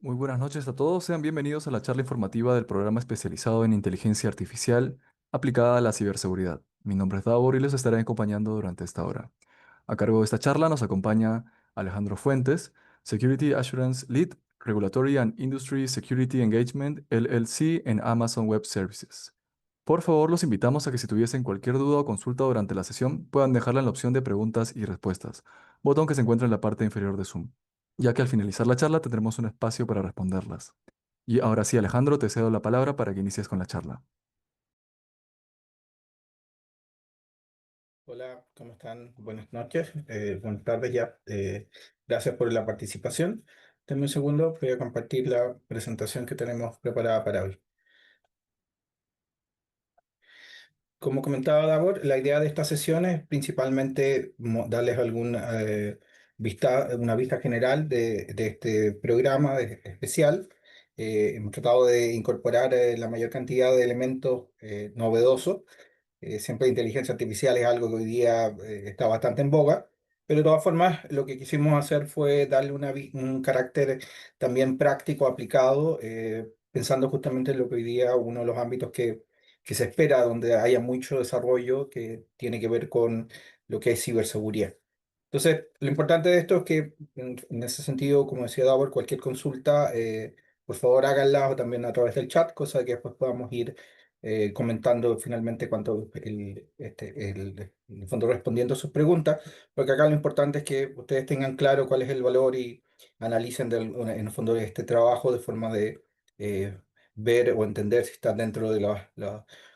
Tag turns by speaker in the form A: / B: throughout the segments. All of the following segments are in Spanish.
A: Muy buenas noches a todos, sean bienvenidos a la charla informativa del programa especializado en inteligencia artificial aplicada a la ciberseguridad. Mi nombre es Davor y les estaré acompañando durante esta hora. A cargo de esta charla nos acompaña Alejandro Fuentes, Security Assurance Lead, Regulatory and Industry Security Engagement LLC en Amazon Web Services. Por favor, los invitamos a que si tuviesen cualquier duda o consulta durante la sesión, puedan dejarla en la opción de preguntas y respuestas, botón que se encuentra en la parte inferior de Zoom, ya que al finalizar la charla tendremos un espacio para responderlas. Y ahora sí, Alejandro, te cedo la palabra para que inicies con la charla.
B: Hola, ¿cómo están? Buenas noches, buenas tardes ya. Gracias por la participación. Denme un segundo, voy a compartir la presentación que tenemos preparada para hoy. Como comentaba Davor, la idea de esta sesión es principalmente darles una vista general de este programa especial. Hemos tratado de incorporar la mayor cantidad de elementos novedosos. Siempre inteligencia artificial es algo que hoy día está bastante en boga, pero de todas formas lo que quisimos hacer fue darle un carácter también práctico, aplicado, pensando justamente en lo que hoy día uno de los ámbitos que se espera, donde haya mucho desarrollo que tiene que ver con lo que es ciberseguridad. Entonces, lo importante de esto es que, en ese sentido, como decía Davor, cualquier consulta, por favor háganla o también a través del chat, cosa que después podamos ir comentando finalmente cuánto en el fondo respondiendo a sus preguntas, porque acá lo importante es que ustedes tengan claro cuál es el valor y analicen en el fondo este trabajo de forma de eh, ver o entender si está dentro de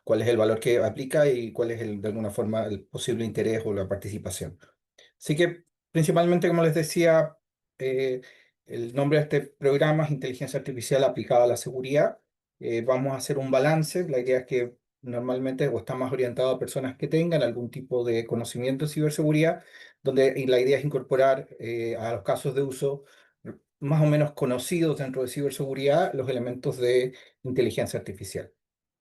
B: cuál es el valor que aplica y cuál es de alguna forma el posible interés o la participación. Así que principalmente, como les decía, eh, el nombre de este programa es Inteligencia Artificial aplicada a la seguridad. Vamos a hacer un balance. La idea es que normalmente o está más orientado a personas que tengan algún tipo de conocimiento de ciberseguridad, donde y la idea es incorporar a los casos de uso más o menos conocidos dentro de ciberseguridad los elementos de inteligencia artificial.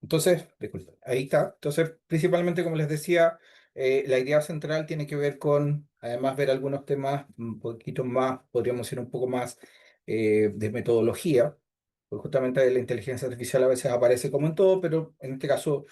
B: Entonces, disculpen, ahí está. Entonces, principalmente, como les decía, la idea central tiene que ver con, además, ver algunos temas un poquito más, podríamos ir un poco más de metodología, porque justamente la inteligencia artificial a veces aparece como en todo, pero en este caso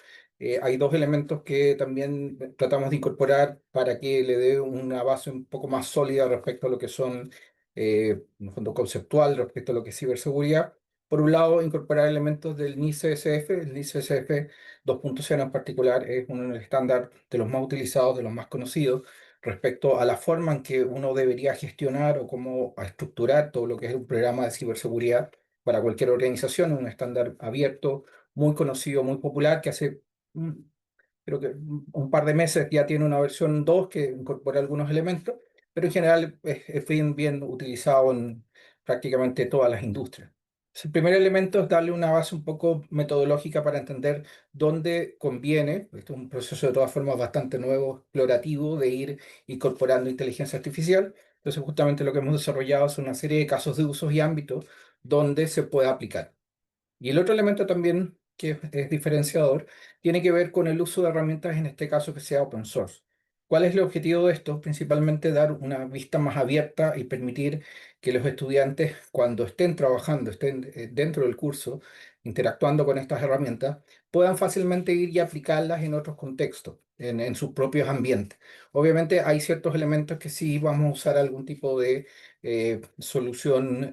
B: hay dos elementos que también tratamos de incorporar para que le dé una base un poco más sólida respecto a lo que son, en el fondo conceptual, respecto a lo que es ciberseguridad. Por un lado, incorporar elementos del NIST-SF. El NIST-SF 2.0 en particular es un estándar de los más utilizados, de los más conocidos, respecto a la forma en que uno debería gestionar o cómo estructurar todo lo que es un programa de ciberseguridad para cualquier organización. Un estándar abierto, muy conocido, muy popular, que hace, mm, creo que un par de meses ya tiene una versión 2 que incorpora algunos elementos, pero en general es bien utilizado en prácticamente todas las industrias. El primer elemento es darle una base un poco metodológica para entender dónde conviene, esto es un proceso de todas formas bastante nuevo, explorativo, de ir incorporando inteligencia artificial. Entonces, justamente lo que hemos desarrollado es una serie de casos de usos y ámbitos donde se puede aplicar. Y el otro elemento también que es diferenciador tiene que ver con el uso de herramientas, en este caso que sea open source. ¿Cuál es el objetivo de esto? Principalmente dar una vista más abierta y permitir que los estudiantes, cuando estén trabajando, estén dentro del curso, interactuando con estas herramientas, puedan fácilmente ir y aplicarlas en otros contextos, en sus propios ambientes. Obviamente hay ciertos elementos que sí vamos a usar algún tipo de solución,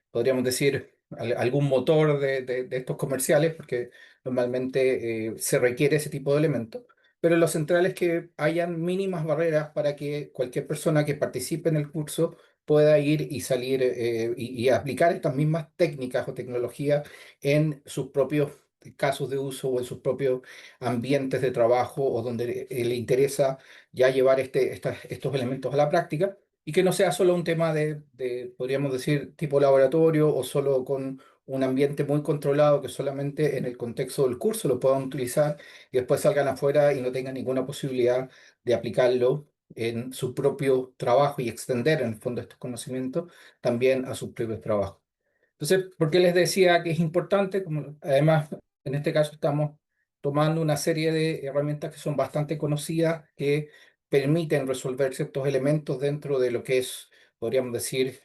B: podríamos decir, algún motor de estos comerciales, porque normalmente se requiere ese tipo de elementos. Pero lo central es que hayan mínimas barreras para que cualquier persona que participe en el curso pueda ir y salir y aplicar estas mismas técnicas o tecnologías en sus propios casos de uso o en sus propios ambientes de trabajo o donde le interesa ya llevar estos elementos a la práctica y que no sea solo un tema podríamos decir, tipo laboratorio o solo con un ambiente muy controlado que solamente en el contexto del curso lo puedan utilizar y después salgan afuera y no tengan ninguna posibilidad de aplicarlo en su propio trabajo y extender en el fondo estos conocimientos también a sus propios trabajos. Entonces, ¿por qué les decía que es importante? Como, además, en este caso estamos tomando una serie de herramientas que son bastante conocidas, que permiten resolver ciertos elementos dentro de lo que es, podríamos decir,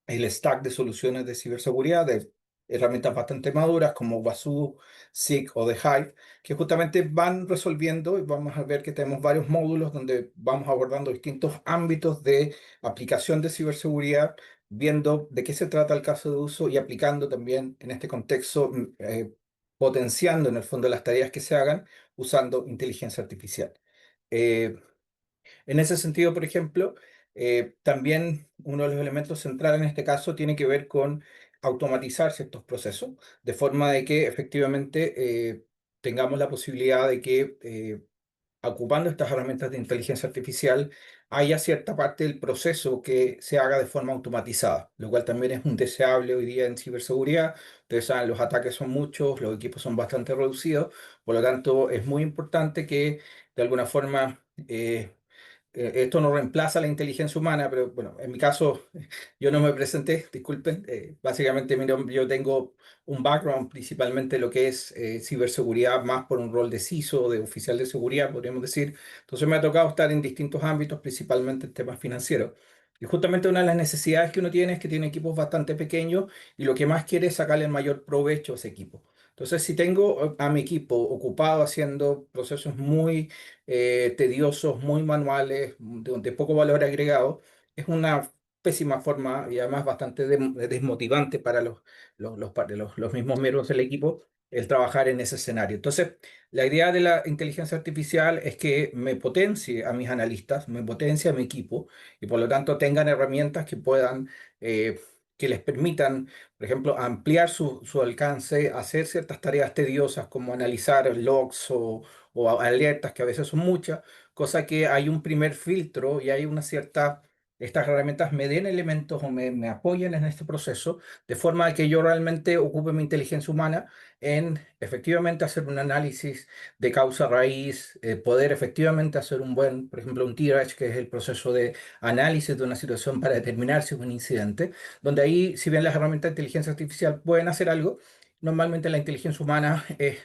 B: el stack de soluciones de ciberseguridad, de herramientas bastante maduras como Wazoo, SIG o The Hive, que justamente van resolviendo y vamos a ver que tenemos varios módulos donde vamos abordando distintos ámbitos de aplicación de ciberseguridad, viendo de qué se trata el caso de uso y aplicando también en este contexto, potenciando en el fondo las tareas que se hagan usando inteligencia artificial. Eh, en ese sentido, por ejemplo, también uno de los elementos centrales en este caso tiene que ver con automatizar ciertos procesos, de forma de que efectivamente tengamos la posibilidad de que ocupando estas herramientas de inteligencia artificial haya cierta parte del proceso que se haga de forma automatizada, lo cual también es un deseable hoy día en ciberseguridad. Ustedes saben, los ataques son muchos, los equipos son bastante reducidos, por lo tanto es muy importante que de alguna forma esto no reemplaza la inteligencia humana, pero bueno, en mi caso yo no me presenté, disculpen. Básicamente mira, yo tengo un background principalmente en lo que es ciberseguridad, más por un rol de CISO, de oficial de seguridad, podríamos decir. Entonces me ha tocado estar en distintos ámbitos, principalmente en temas financieros. Y justamente una de las necesidades que uno tiene es que tiene equipos bastante pequeños y lo que más quiere es sacarle el mayor provecho a ese equipo. Entonces, si tengo a mi equipo ocupado haciendo procesos muy tediosos, muy manuales, de poco valor agregado, es una pésima forma y además bastante desmotivante para los mismos miembros del equipo el trabajar en ese escenario. Entonces, la idea de la inteligencia artificial es que me potencie a mis analistas, me potencie a mi equipo y por lo tanto tengan herramientas que puedan, que les permitan, por ejemplo, ampliar su alcance, hacer ciertas tareas tediosas como analizar logs o alertas, que a veces son muchas, cosa que hay un primer filtro y hay una cierta, estas herramientas me den elementos o me apoyen en este proceso, de forma que yo realmente ocupe mi inteligencia humana en efectivamente hacer un análisis de causa raíz, poder efectivamente hacer un buen, por ejemplo, un triage, que es el proceso de análisis de una situación para determinar si es un incidente, donde ahí, si bien las herramientas de inteligencia artificial pueden hacer algo, normalmente la inteligencia humana eh,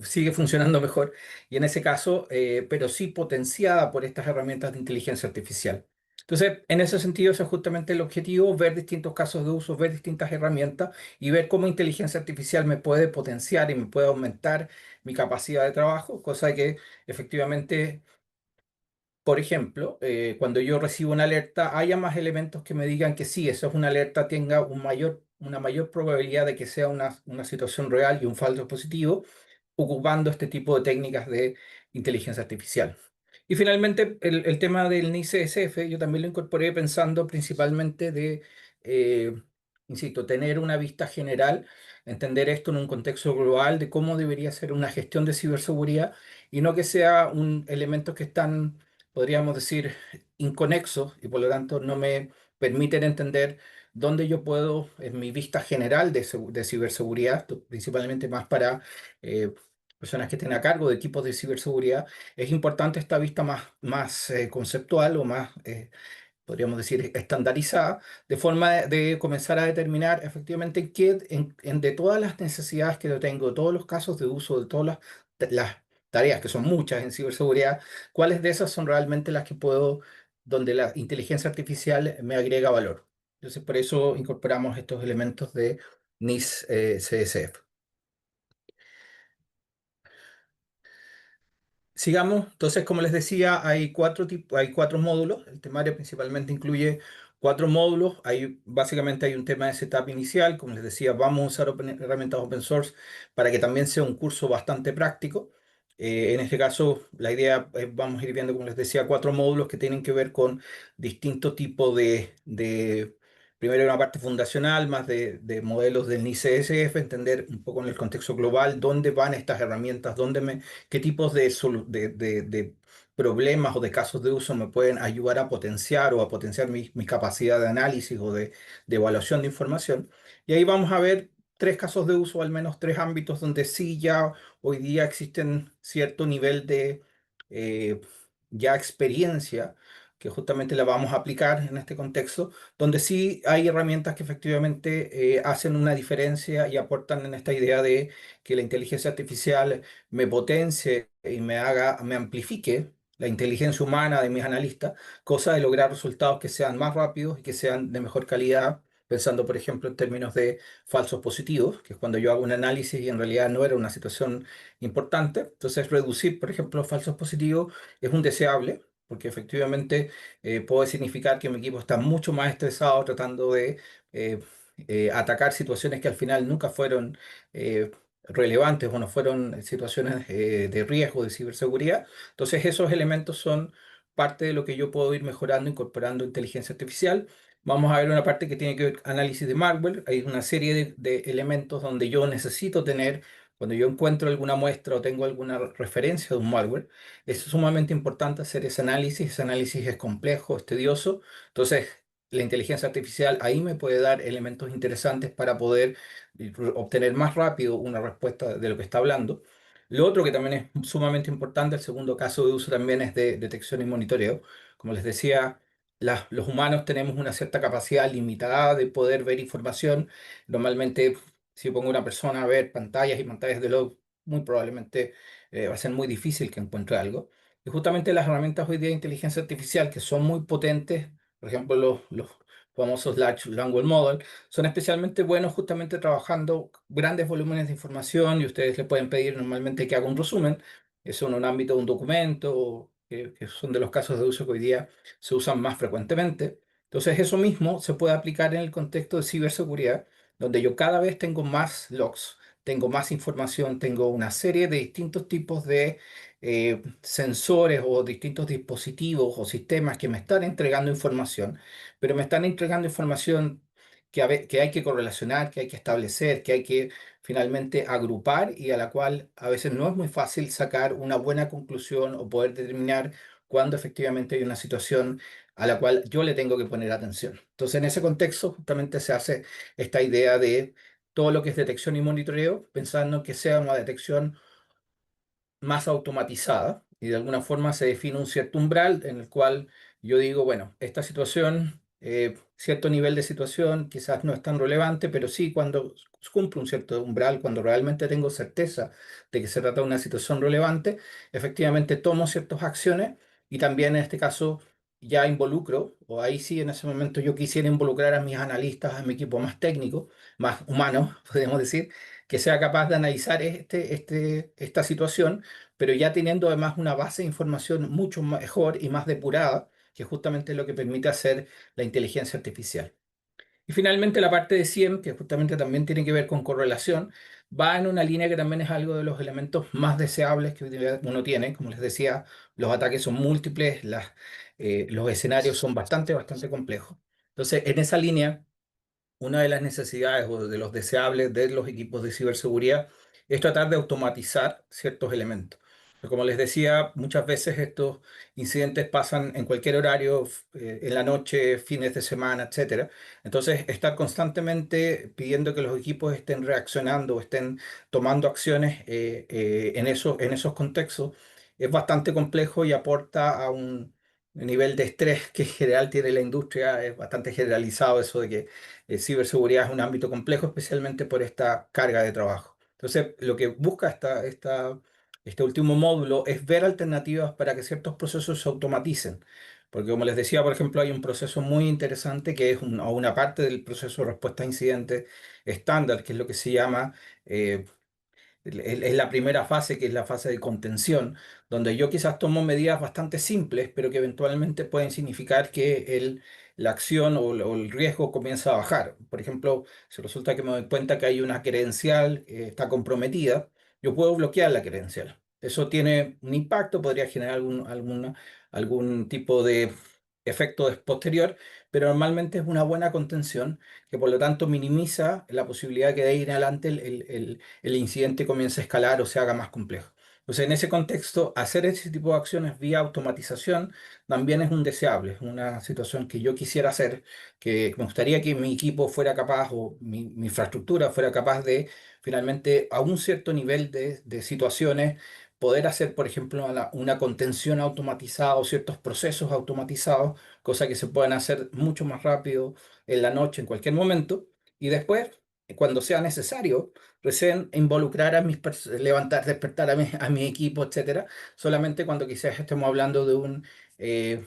B: sigue funcionando mejor y en ese caso, pero sí potenciada por estas herramientas de inteligencia artificial. Entonces, en ese sentido, ese es justamente el objetivo, ver distintos casos de uso, ver distintas herramientas y ver cómo inteligencia artificial me puede potenciar y me puede aumentar mi capacidad de trabajo, cosa que efectivamente, por ejemplo, cuando yo recibo una alerta, haya más elementos que me digan que sí, eso es una alerta, tenga una mayor probabilidad de que sea una situación real y un falso positivo, ocupando este tipo de técnicas de inteligencia artificial. Y finalmente, el tema del NICSF, yo también lo incorporé pensando principalmente eh, insisto, tener una vista general, entender esto en un contexto global de cómo debería ser una gestión de ciberseguridad y no que sea un elemento que están, podríamos decir, inconexos y por lo tanto no me permiten entender dónde yo puedo, en mi vista general de ciberseguridad, principalmente más para eh, personas que estén a cargo de equipos de ciberseguridad, es importante esta vista más conceptual o más, podríamos decir, estandarizada, de forma de comenzar a determinar efectivamente de todas las necesidades que yo tengo, de todos los casos de uso, de todas las tareas, que son muchas en ciberseguridad, cuáles de esas son realmente las que puedo, donde la inteligencia artificial me agrega valor. Entonces, por eso incorporamos estos elementos de NIS CSF. Sigamos, entonces, como les decía, hay cuatro tipos, hay cuatro módulos. El temario principalmente incluye cuatro módulos. Básicamente hay un tema de setup inicial. Como les decía, vamos a usar herramientas open source para que también sea un curso bastante práctico. En este caso, la idea es, vamos a ir viendo, como les decía, cuatro módulos que tienen que ver con distintos tipos primero una parte fundacional, más de modelos del NICSF, entender un poco en el contexto global dónde van estas herramientas, qué tipos de problemas o de casos de uso me pueden ayudar a potenciar o a potenciar mi capacidad de análisis o de evaluación de información. Y ahí vamos a ver tres casos de uso, al menos tres ámbitos donde sí ya hoy día existen cierto nivel de eh, ya experiencia que justamente la vamos a aplicar en este contexto, donde sí hay herramientas que efectivamente hacen una diferencia y aportan en esta idea de que la inteligencia artificial me potencie y me amplifique la inteligencia humana de mis analistas, cosa de lograr resultados que sean más rápidos y que sean de mejor calidad, pensando, por ejemplo, en términos de falsos positivos, que es cuando yo hago un análisis y en realidad no era una situación importante. Entonces, reducir, por ejemplo, falsos positivos es un deseable, porque efectivamente puede significar que mi equipo está mucho más estresado tratando de eh, atacar situaciones que al final nunca fueron eh, relevantes o no fueron situaciones de riesgo de ciberseguridad. Entonces, esos elementos son parte de lo que yo puedo ir mejorando, incorporando inteligencia artificial. Vamos a ver una parte que tiene que ver con análisis de malware. Hay una serie de elementos donde yo necesito tener, cuando yo encuentro alguna muestra o tengo alguna referencia de un malware, es sumamente importante hacer ese análisis. Ese análisis es complejo, es tedioso. Entonces, la inteligencia artificial ahí me puede dar elementos interesantes para poder obtener más rápido una respuesta de lo que está hablando. Lo otro que también es sumamente importante, el segundo caso de uso también es de detección y monitoreo. Como les decía, los humanos tenemos una cierta capacidad limitada de poder ver información. Normalmente, si pongo a una persona a ver pantallas y pantallas de log, muy probablemente va a ser muy difícil que encuentre algo. Y justamente las herramientas hoy día de inteligencia artificial, que son muy potentes, por ejemplo, los famosos Large Language Model, son especialmente buenos justamente trabajando grandes volúmenes de información y ustedes le pueden pedir normalmente que haga un resumen, eso en un ámbito de un documento, que son de los casos de uso que hoy día se usan más frecuentemente. Entonces, eso mismo se puede aplicar en el contexto de ciberseguridad, donde yo cada vez tengo más logs, tengo más información, tengo una serie de distintos tipos de sensores o distintos dispositivos o sistemas que me están entregando información, pero me están entregando información que hay que correlacionar, que hay que establecer, que hay que finalmente agrupar y a la cual a veces no es muy fácil sacar una buena conclusión o poder determinar cuándo efectivamente hay una situación a la cual yo le tengo que poner atención. Entonces, en ese contexto, justamente se hace esta idea de todo lo que es detección y monitoreo, pensando que sea una detección más automatizada y de alguna forma se define un cierto umbral en el cual yo digo, bueno, esta situación, cierto nivel de situación quizás no es tan relevante, pero sí cuando cumple un cierto umbral, cuando realmente tengo certeza de que se trata de una situación relevante, efectivamente tomo ciertas acciones y también en este caso ya involucro, o ahí sí en ese momento yo quisiera involucrar a mis analistas, a mi equipo más técnico, más humano, podemos decir, que sea capaz de analizar esta situación, pero ya teniendo además una base de información mucho mejor y más depurada, que justamente es lo que permite hacer la inteligencia artificial. Y finalmente la parte de SIEM, que justamente también tiene que ver con correlación, va en una línea que también es algo de los elementos más deseables que hoy día uno tiene. Como les decía, los ataques son múltiples, los escenarios son bastante complejos. Entonces, en esa línea una de las necesidades o de los deseables de los equipos de ciberseguridad es tratar de automatizar ciertos elementos. Pero como les decía, muchas veces estos incidentes pasan en cualquier horario, en la noche, fines de semana, etcétera. Entonces, estar constantemente pidiendo que los equipos estén reaccionando o estén tomando acciones en esos contextos es bastante complejo y aporta a un nivel de estrés que en general tiene la industria. Es bastante generalizado eso de que ciberseguridad es un ámbito complejo, especialmente por esta carga de trabajo. Entonces, lo que busca este último módulo es ver alternativas para que ciertos procesos se automaticen. Porque como les decía, por ejemplo, hay un proceso muy interesante que es o una parte del proceso de respuesta a incidentes estándar, que es lo que se llama es la primera fase, que es la fase de contención, donde yo quizás tomo medidas bastante simples, pero que eventualmente pueden significar que la acción o el riesgo comienza a bajar. Por ejemplo, si resulta que me doy cuenta que hay una credencial que está comprometida, yo puedo bloquear la credencial. Eso tiene un impacto, podría generar algún tipo de efecto posterior, pero normalmente es una buena contención que por lo tanto minimiza la posibilidad que de ahí en adelante el incidente comience a escalar o se haga más complejo. Entonces, en ese contexto, hacer ese tipo de acciones vía automatización también es un deseable, es una situación que yo quisiera hacer, que me gustaría que mi equipo fuera capaz o mi infraestructura fuera capaz de finalmente a un cierto nivel de situaciones poder hacer, por ejemplo, una contención automatizada o ciertos procesos automatizados, cosa que se puedan hacer mucho más rápido en la noche, en cualquier momento. Y después cuando sea necesario, recién involucrar a levantar, despertar a mi equipo, etcétera, solamente cuando quizás estemos hablando eh,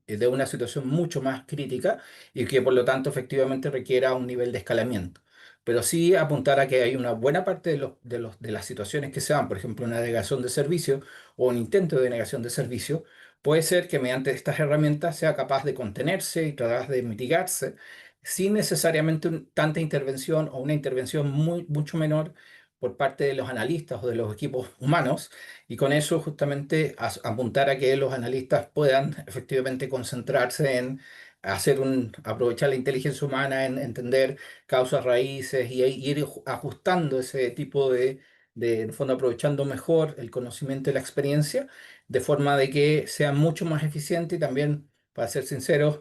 B: de una situación mucho más crítica y que por lo tanto efectivamente requiera un nivel de escalamiento. Pero sí apuntar a que hay una buena parte de las situaciones que se dan, por ejemplo, una denegación de servicio o un intento de denegación de servicio, puede ser que mediante estas herramientas sea capaz de contenerse y tratar de mitigarse sin necesariamente tanta intervención o una intervención mucho menor por parte de los analistas o de los equipos humanos, y con eso justamente apuntar a que los analistas puedan efectivamente concentrarse en aprovechar la inteligencia humana en entender causas raíces y ir ajustando ese tipo en el fondo aprovechando mejor el conocimiento y la experiencia, de forma de que sea mucho más eficiente y también, para ser sinceros,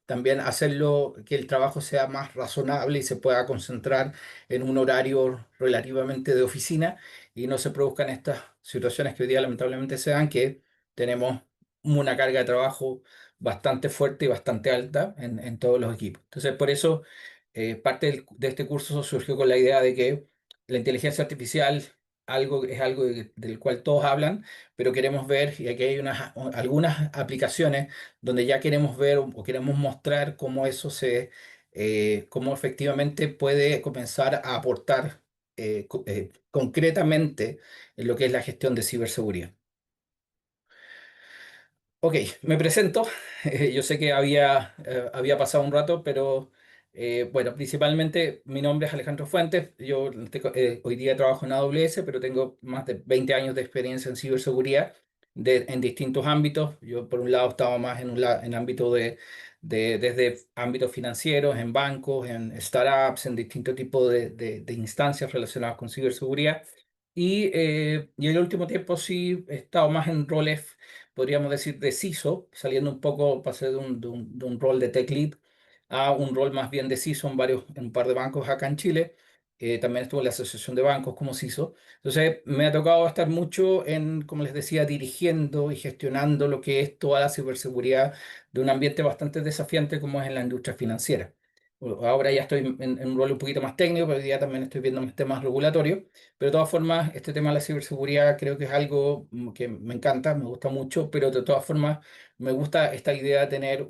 B: también hacerlo que el trabajo sea más razonable y se pueda concentrar en un horario relativamente de oficina y no se produzcan estas situaciones que hoy día lamentablemente se dan, que tenemos una carga de trabajo bastante fuerte y bastante alta en todos los equipos. Entonces, por eso, parte de este curso surgió con la idea de que la inteligencia artificial es algo del cual todos hablan, pero queremos ver, y aquí hay algunas aplicaciones donde ya queremos ver o queremos mostrar cómo cómo efectivamente puede comenzar a aportar concretamente en lo que es la gestión de ciberseguridad. Ok, me presento. Yo sé que había pasado un rato, pero bueno, principalmente mi nombre es Alejandro Fuentes. Hoy día trabajo en AWS, pero tengo más de 20 años de experiencia en ciberseguridad en distintos ámbitos. Yo, por un lado, estaba más en ámbito desde ámbitos financieros, en bancos, en startups, en distintos tipos de instancias relacionadas con ciberseguridad. Y en el último tiempo sí he estado más en roles, podríamos decir, de CISO, saliendo un poco, pasé de un rol de tech lead a un rol más bien de CISO en un par de bancos acá en Chile. También estuve en la Asociación de Bancos como CISO. Entonces, me ha tocado estar mucho como les decía, dirigiendo y gestionando lo que es toda la ciberseguridad de un ambiente bastante desafiante como es en la industria financiera. Ahora ya estoy en un rol un poquito más técnico, pero hoy día también estoy viendo más temas regulatorios. Pero de todas formas, este tema de la ciberseguridad creo que es algo que me encanta, me gusta mucho, pero de todas formas me gusta esta idea de tener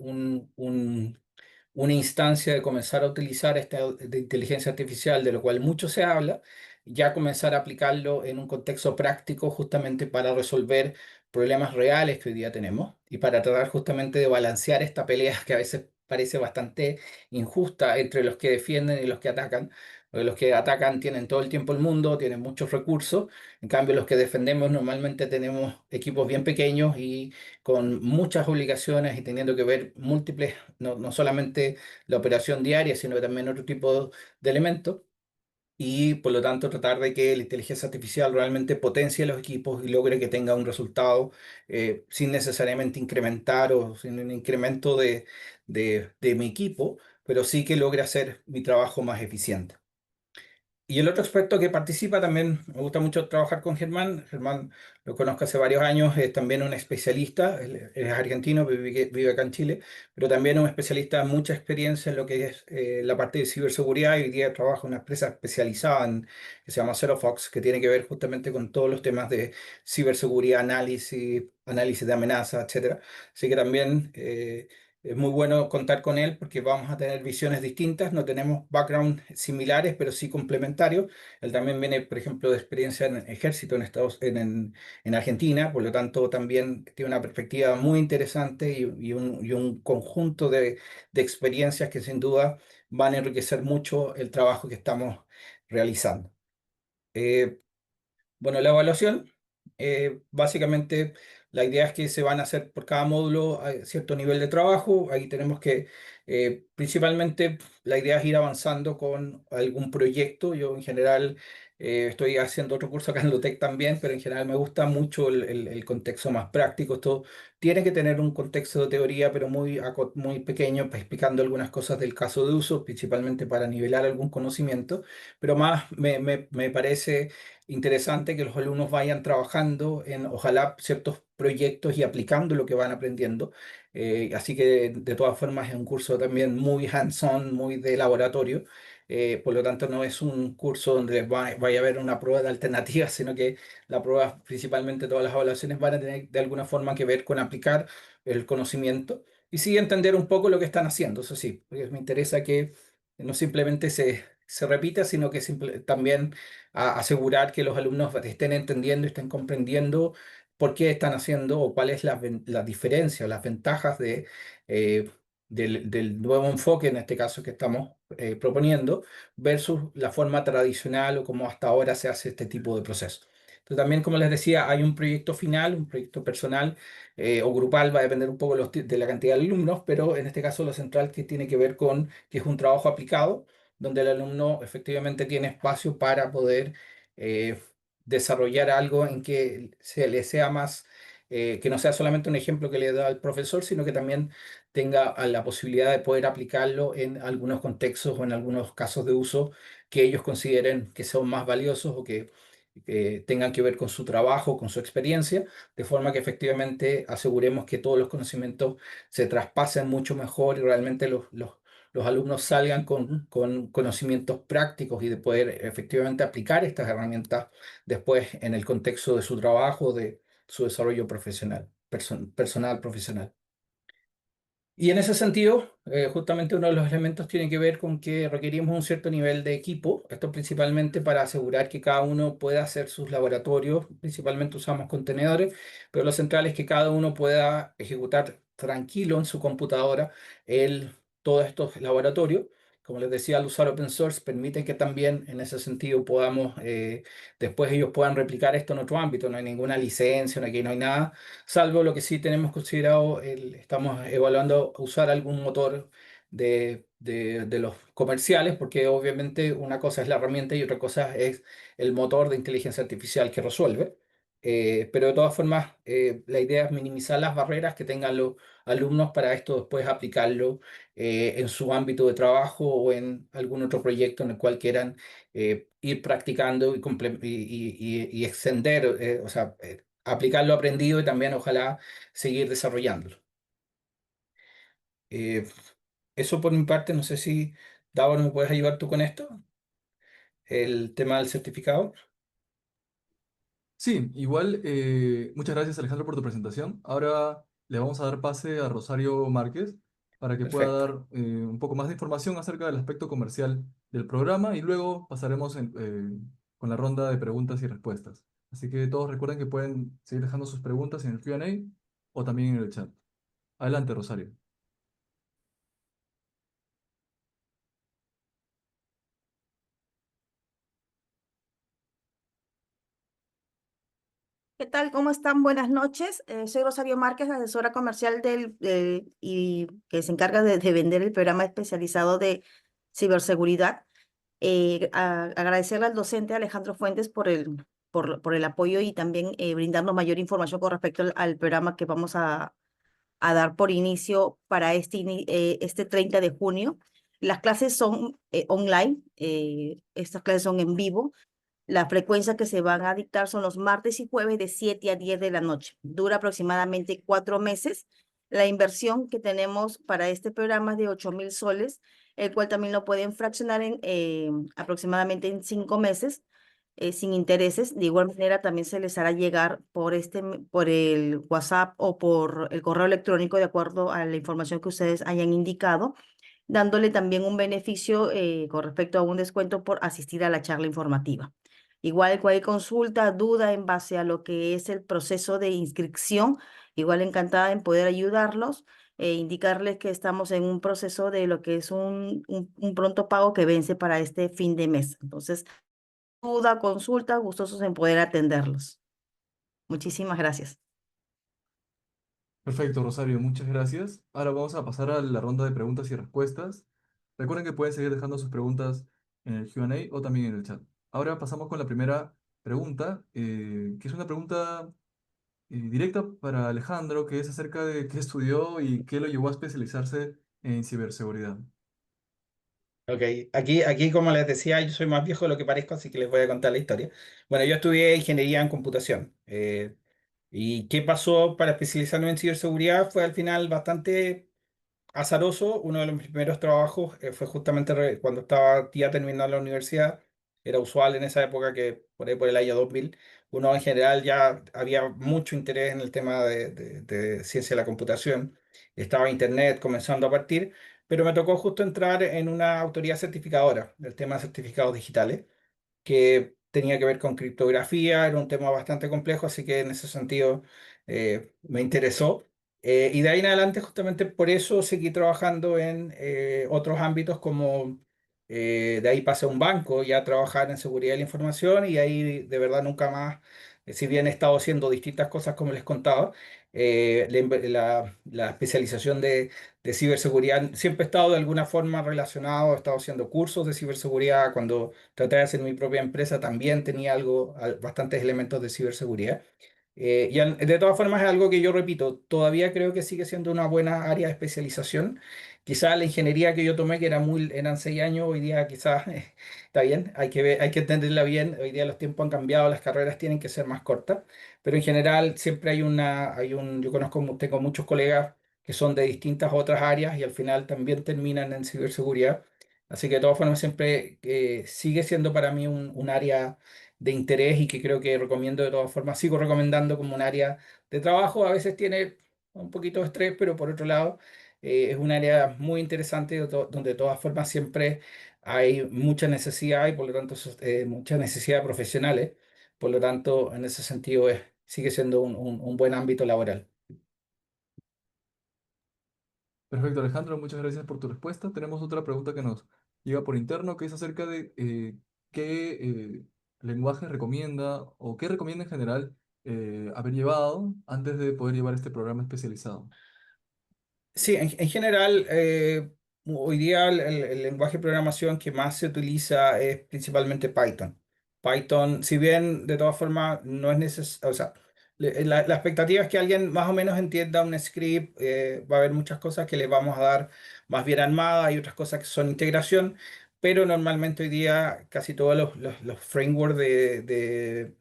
B: una instancia de comenzar a utilizar esta de inteligencia artificial, de lo cual mucho se habla, ya comenzar a aplicarlo en un contexto práctico justamente para resolver problemas reales que hoy día tenemos y para tratar justamente de balancear esta pelea que a veces parece bastante injusta entre los que defienden y los que atacan. Porque los que atacan tienen todo el tiempo el mundo, tienen muchos recursos, en cambio los que defendemos normalmente tenemos equipos bien pequeños y con muchas obligaciones y teniendo que ver múltiples, no solamente la operación diaria, sino que también otro tipo de elementos. Y por lo tanto tratar de que la inteligencia artificial realmente potencie los equipos y logre que tenga un resultado sin necesariamente incrementar o sin un incremento de mi equipo, pero sí que logre hacer mi trabajo más eficiente. Y el otro aspecto que participa también, me gusta mucho trabajar con Germán. Germán lo conozco hace varios años, es también un especialista, él es argentino, vive acá en Chile, pero también un especialista de mucha experiencia en lo que es la parte de ciberseguridad. Y hoy día trabaja en una empresa especializada que se llama ZeroFox, que tiene que ver justamente con todos los temas de ciberseguridad, análisis de amenazas, etcétera. Así que también es muy bueno contar con él porque vamos a tener visiones distintas, no tenemos background similares, pero sí complementarios. Él también viene, por ejemplo, de experiencia en ejército en Argentina, por lo tanto también tiene una perspectiva muy interesante y un conjunto de experiencias que sin duda van a enriquecer mucho el trabajo que estamos realizando. Eh, bueno, la evaluación, básicamente la idea es que se van a hacer por cada módulo a cierto nivel de trabajo. Ahí tenemos que, principalmente, la idea es ir avanzando con algún proyecto. Yo en general estoy haciendo otro curso acá en Lutec también, pero en general me gusta mucho el contexto más práctico. Esto tiene que tener un contexto de teoría, pero muy pequeño, pues, explicando algunas cosas del caso de uso, principalmente para nivelar algún conocimiento, pero más me parece interesante que los alumnos vayan trabajando en, ojalá, ciertos proyectos y aplicando lo que van aprendiendo. Así que de todas formas es un curso también muy hands-on, muy de laboratorio. Por lo tanto, no es un curso donde vaya a haber una prueba de alternativas, sino que la prueba, principalmente todas las evaluaciones, van a tener de alguna forma que ver con aplicar el conocimiento y sí entender un poco lo que están haciendo. Eso sí, porque me interesa que no simplemente se repita, sino que también asegurar que los alumnos estén entendiendo, estén comprendiendo por qué están haciendo o cuál es la diferencia, las ventajas eh, del nuevo enfoque, en este caso que estamos proponiendo, versus la forma tradicional o como hasta ahora se hace este tipo de proceso. Entonces, también, como les decía, hay un proyecto final, un proyecto personal o grupal, va a depender un poco de la cantidad de alumnos, pero en este caso lo central que tiene que ver con que es un trabajo aplicado, donde el alumno efectivamente tiene espacio para poder eh, desarrollar algo en que se le sea más, que no sea solamente un ejemplo que le da el profesor, sino que también tenga la posibilidad de poder aplicarlo en algunos contextos o en algunos casos de uso que ellos consideren que son más valiosos o que tengan que ver con su trabajo, con su experiencia, de forma que efectivamente aseguremos que todos los conocimientos se traspasen mucho mejor y realmente los alumnos salgan con conocimientos prácticos y de poder efectivamente aplicar estas herramientas después en el contexto de su trabajo, de su desarrollo profesional, personal, profesional. Y en ese sentido, justamente uno de los elementos tiene que ver con que requerimos un cierto nivel de equipo, esto principalmente para asegurar que cada uno pueda hacer sus laboratorios, principalmente usamos contenedores, pero lo central es que cada uno pueda ejecutar tranquilo en su computadora todos estos laboratorios. Como les decía, al usar open source permite que también en ese sentido podamos, después ellos puedan replicar esto en otro ámbito, no hay ninguna licencia, aquí no hay nada salvo lo que sí tenemos considerado, estamos evaluando usar algún motor de los comerciales, porque obviamente una cosa es la herramienta y otra cosa es el motor de inteligencia artificial que resuelve. Pero de todas formas, la idea es minimizar las barreras que tengan los alumnos para esto después aplicarlo en su ámbito de trabajo o en algún otro proyecto en el cual quieran ir practicando y extender, o sea, aplicar lo aprendido y también ojalá seguir desarrollándolo. Eh, Eso por mi parte, no sé si, Davor, ¿me puedes ayudar tú con esto? El tema del certificado.
A: Sí, igual, muchas gracias Alejandro por tu presentación. Ahora le vamos a dar pase a Rosario Márquez para que pueda
B: Perfecto.
A: dar un poco más de información acerca del aspecto comercial del programa y luego pasaremos con la ronda de preguntas y respuestas. Así que todos recuerden que pueden seguir dejando sus preguntas en el Q&A o también en el chat. Adelante, Rosario.
C: ¿Qué tal? ¿Cómo están? Buenas noches. Soy Rosario Márquez, asesora comercial y que se encarga de vender el programa especializado de ciberseguridad. Agradecerle al docente Alejandro Fuentes por el apoyo y también brindarnos mayor información con respecto al programa que vamos a dar por inicio para este 30 de junio. Las clases son online, estas clases son en vivo. La frecuencia que se van a dictar son los martes y jueves de 7 a 10 de la noche. Dura aproximadamente 4 meses. La inversión que tenemos para este programa es de 8.000 soles, el cual también lo pueden fraccionar aproximadamente en 5 meses, sin intereses. De igual manera, también se les hará llegar por el WhatsApp o por el correo electrónico, de acuerdo a la información que ustedes hayan indicado, dándole también un beneficio con respecto a un descuento por asistir a la charla informativa. Igual cualquier consulta, duda en base a lo que es el proceso de inscripción, igual encantada en poder ayudarlos, indicarles que estamos en un proceso de lo que es un pronto pago que vence para este fin de mes. Entonces, duda, consulta, gustosos en poder atenderlos. Muchísimas gracias.
A: Perfecto, Rosario, muchas gracias. Ahora vamos a pasar a la ronda de preguntas y respuestas. Recuerden que pueden seguir dejando sus preguntas en el Q&A o también en el chat. Ahora pasamos con la primera pregunta, que es una pregunta directa para Alejandro, que es acerca de qué estudió y qué lo llevó a especializarse en ciberseguridad.
B: Ok, aquí como les decía, yo soy más viejo de lo que parezco, así que les voy a contar la historia. Bueno, yo estudié ingeniería en computación. ¿Y qué pasó para especializarme en ciberseguridad? Fue al final bastante azaroso. Uno de los primeros trabajos fue justamente cuando estaba ya terminando la universidad. Era usual en esa época que por ahí por el año 2000, uno en general ya había mucho interés en el tema de ciencia de la computación. Estaba Internet comenzando a partir, pero me tocó justo entrar en una autoridad certificadora del tema de certificados digitales que tenía que ver con criptografía, era un tema bastante complejo, así que en ese sentido me interesó. Y de ahí en adelante, justamente por eso seguí trabajando en otros ámbitos como de ahí pasé a un banco ya a trabajar en seguridad de la información y ahí de verdad nunca más, si bien he estado haciendo distintas cosas como les contaba, la especialización de ciberseguridad siempre he estado de alguna forma relacionado, he estado haciendo cursos de ciberseguridad cuando traté de hacer mi propia empresa, también tenía bastantes elementos de ciberseguridad. De todas formas es algo que yo repito, todavía creo que sigue siendo una buena área de especialización. Quizás la ingeniería que yo tomé, que eran 6 años, hoy día quizás está bien, hay que entenderla bien. Hoy día los tiempos han cambiado, las carreras tienen que ser más cortas, pero en general siempre yo tengo muchos colegas que son de distintas otras áreas y al final también terminan en ciberseguridad. Así que de todas formas siempre sigue siendo para mí un área de interés y que creo que recomiendo de todas formas, sigo recomendando como un área de trabajo. A veces tiene un poquito de estrés, pero por otro lado es un área muy interesante donde de todas formas siempre hay mucha necesidad y por lo tanto mucha necesidad de profesionales. Por lo tanto, en ese sentido sigue siendo un buen ámbito laboral.
A: Perfecto, Alejandro, muchas gracias por tu respuesta. Tenemos otra pregunta que nos llega por interno, que es acerca de qué lenguaje recomienda o qué recomienda en general haber llevado antes de poder llevar este programa especializado.
B: Sí, en general, hoy día el lenguaje de programación que más se utiliza es principalmente Python. Python, si bien de todas formas no es necesario, o sea, la expectativa es que alguien más o menos entienda un script, va a haber muchas cosas que le vamos a dar más bien armadas, hay otras cosas que son integración, pero normalmente hoy día casi todos los frameworks de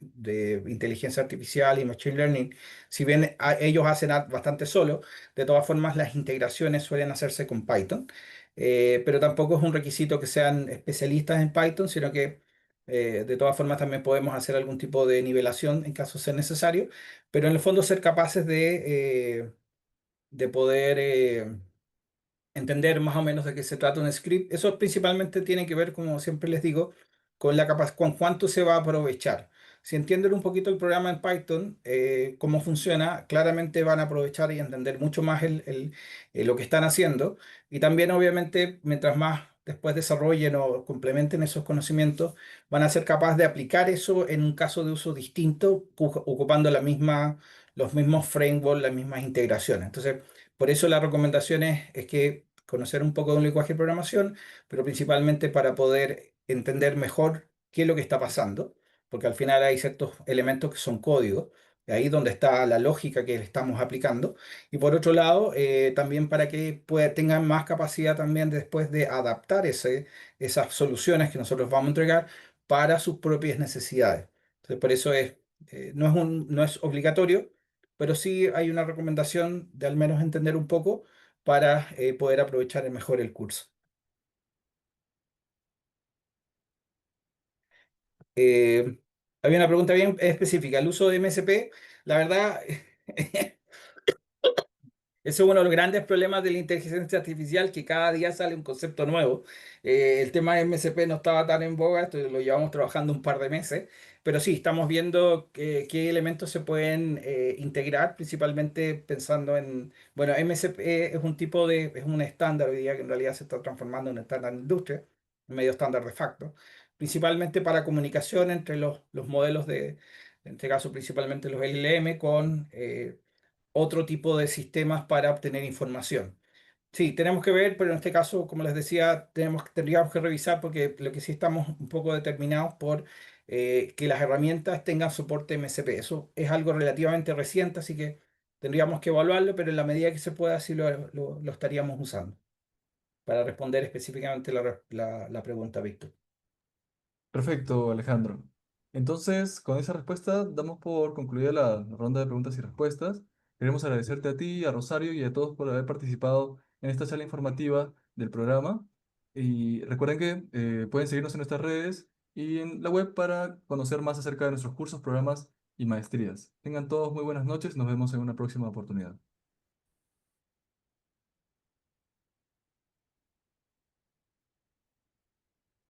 B: inteligencia artificial y machine learning, si bien ellos hacen bastante solo, de todas formas, las integraciones suelen hacerse con Python, pero tampoco es un requisito que sean especialistas en Python, sino que de todas formas también podemos hacer algún tipo de nivelación en caso sea necesario, pero en el fondo ser capaces de poder entender más o menos de qué se trata un script. Eso principalmente tiene que ver, como siempre les digo, con cuánto se va a aprovechar. Si entienden un poquito el programa en Python, cómo funciona, claramente van a aprovechar y entender mucho más lo que están haciendo. Y también, obviamente, mientras más después desarrollen o complementen esos conocimientos, van a ser capaces de aplicar eso en un caso de uso distinto, ocupando los mismos frameworks, las mismas integraciones. Entonces, por eso la recomendación es que conocer un poco de un lenguaje de programación, pero principalmente para poder entender mejor qué es lo que está pasando, porque al final hay ciertos elementos que son códigos, ahí donde está la lógica que le estamos aplicando, y por otro lado, también para que tengan más capacidad también después de adaptar esas soluciones que nosotros vamos a entregar para sus propias necesidades. Entonces, por eso no es obligatorio, pero sí hay una recomendación de al menos entender un poco para poder aprovechar mejor el curso. Eh, Había una pregunta bien específica. El uso de MSP, la verdad, eso es uno de los grandes problemas de la inteligencia artificial, que cada día sale un concepto nuevo. El tema de MSP no estaba tan en boga, esto lo llevamos trabajando un par de meses, pero sí, estamos viendo qué elementos se pueden integrar, principalmente pensando bueno, MSP es un estándar hoy día que en realidad se está transformando en un estándar de industria, un medio estándar de facto, principalmente para comunicación entre los modelos en este caso principalmente los LLM con otro tipo de sistemas para obtener información. Sí, tenemos que ver, pero en este caso, como les decía, tendríamos que revisar porque lo que sí estamos un poco determinados por que las herramientas tengan soporte MSP. Eso es algo relativamente reciente, así que tendríamos que evaluarlo, pero en la medida que se pueda, sí lo estaríamos usando para responder específicamente la pregunta, Víctor.
A: Perfecto, Alejandro. Entonces, con esa respuesta, damos por concluida la ronda de preguntas y respuestas. Queremos agradecerte a ti, a Rosario y a todos por haber participado en esta charla informativa del programa. Y recuerden que pueden seguirnos en nuestras redes y en la web para conocer más acerca de nuestros cursos, programas y maestrías. Tengan todos muy buenas noches. Nos vemos en una próxima oportunidad.